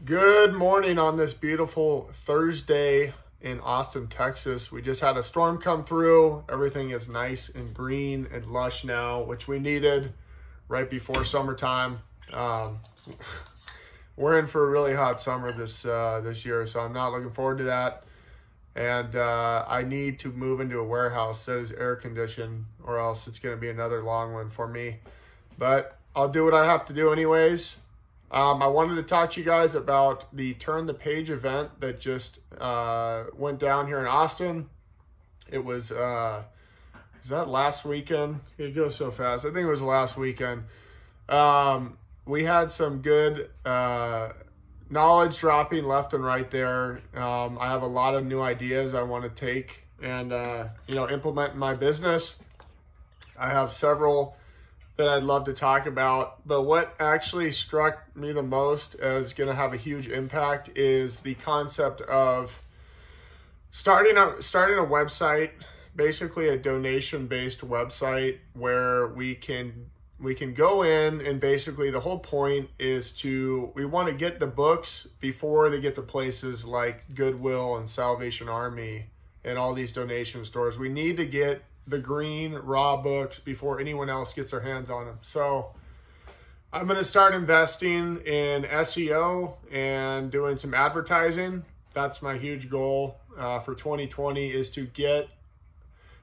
Good morning on this beautiful Thursday in Austin, Texas. We just had a storm come through. Everything is nice and green and lush now, which we needed right before summertime. We're in for a really hot summer this year, so I'm not looking forward to that. And I need to move into a warehouse that is air conditioned, or else it's going to be another long one for me. But I'll do what I have to do anyways. I wanted to talk to you guys about the Turn the Page event that just went down here in Austin. It was, is that last weekend? It goes so fast. I think it was last weekend. We had some good knowledge dropping left and right there. I have a lot of new ideas I want to take and implement in my business. I have several that I'd love to talk about, but what actually struck me the most as going to have a huge impact is the concept of starting a website, basically a donation-based website where we can go in, and basically the whole point is we want to get the books before they get to places like Goodwill and Salvation Army and all these donation stores. We need to get the green raw books before anyone else gets their hands on them. So I'm going to start investing in SEO and doing some advertising. That's my huge goal for 2020, is to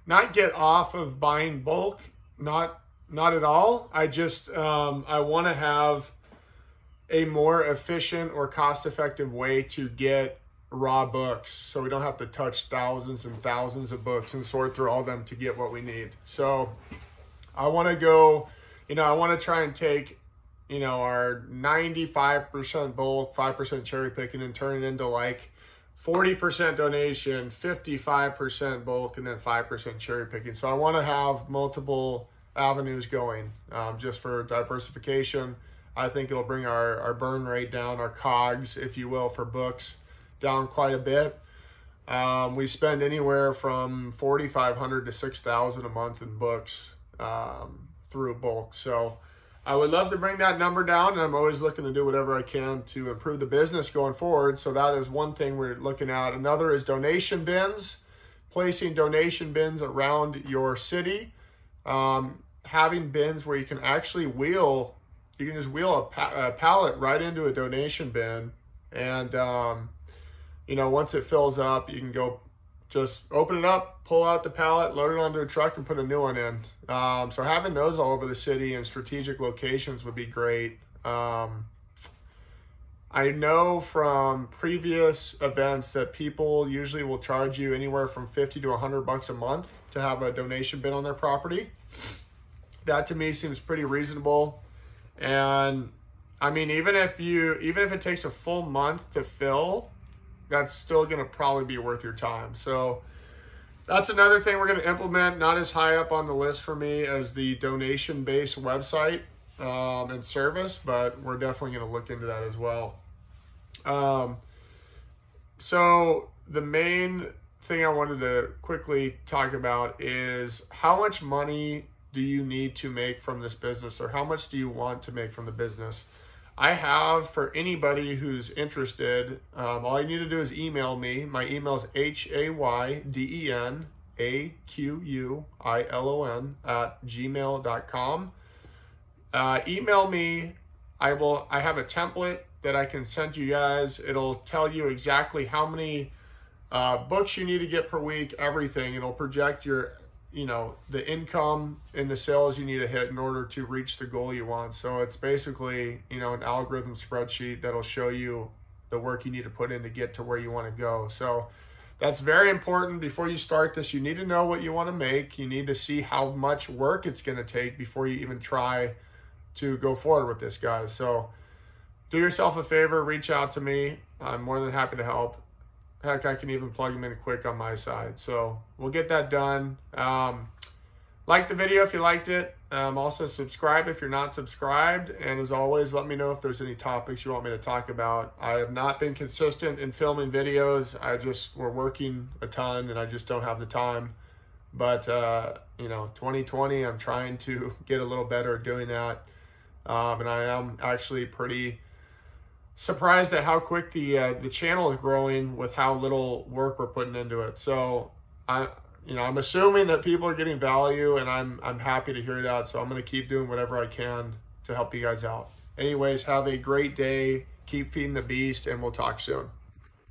not get off of buying bulk, not at all. I just I want to have a more efficient or cost-effective way to get raw books, so we don't have to touch thousands and thousands of books and sort through all of them to get what we need. So I want to go, I want to try and take, our 95% bulk, 5% cherry picking, and turn it into like 40% donation, 55% bulk, and then 5% cherry picking. So I want to have multiple avenues going, just for diversification. I think it'll bring our burn rate down, our COGS, if you will, for books down quite a bit. We spend anywhere from $4,500 to $6,000 a month in books through bulk. So I would love to bring that number down, and I'm always looking to do whatever I can to improve the business going forward. So that is one thing we're looking at. Another is donation bins, placing donation bins around your city. Having bins where you can actually just wheel a pallet right into a donation bin, and once it fills up, you can go just open it up, pull out the pallet, load it onto a truck, and put a new one in. So having those all over the city in strategic locations would be great. I know from previous events that people usually will charge you anywhere from $50 to $100 a month to have a donation bin on their property. That to me seems pretty reasonable. And I mean, even if it takes a full month to fill, that's still going to probably be worth your time. So that's another thing we're going to implement. Not as high up on the list for me as the donation-based website and service, but we're definitely going to look into that as well. So the main thing I wanted to quickly talk about is how much money do you need to make from this business, or how much do you want to make from the business? I have, for anybody who's interested, all you need to do is email me. My email is haydenaquilon@gmail.com. Email me. I have a template that I can send you guys. It'll tell you exactly how many books you need to get per week, everything. It'll project your the income and the sales you need to hit in order to reach the goal you want. So it's basically, an algorithm spreadsheet that'll show you the work you need to put in to get to where you want to go. So that's very important. Before you start this, you need to know what you want to make. You need to see how much work it's going to take before you even try to go forward with this, guys. So do yourself a favor, reach out to me. I'm more than happy to help. Heck, I can even plug them in quick on my side. So we'll get that done. Like the video if you liked it. Also subscribe if you're not subscribed. And as always, let me know if there's any topics you want me to talk about. I have not been consistent in filming videos. We're working a ton and I just don't have the time. But, 2020, I'm trying to get a little better at doing that. And I am actually pretty surprised at how quick the channel is growing with how little work we're putting into it. So I'm assuming that people are getting value, and I'm happy to hear that. So I'm going to keep doing whatever I can to help you guys out. Anyways, have a great day. Keep feeding the beast, and we'll talk soon.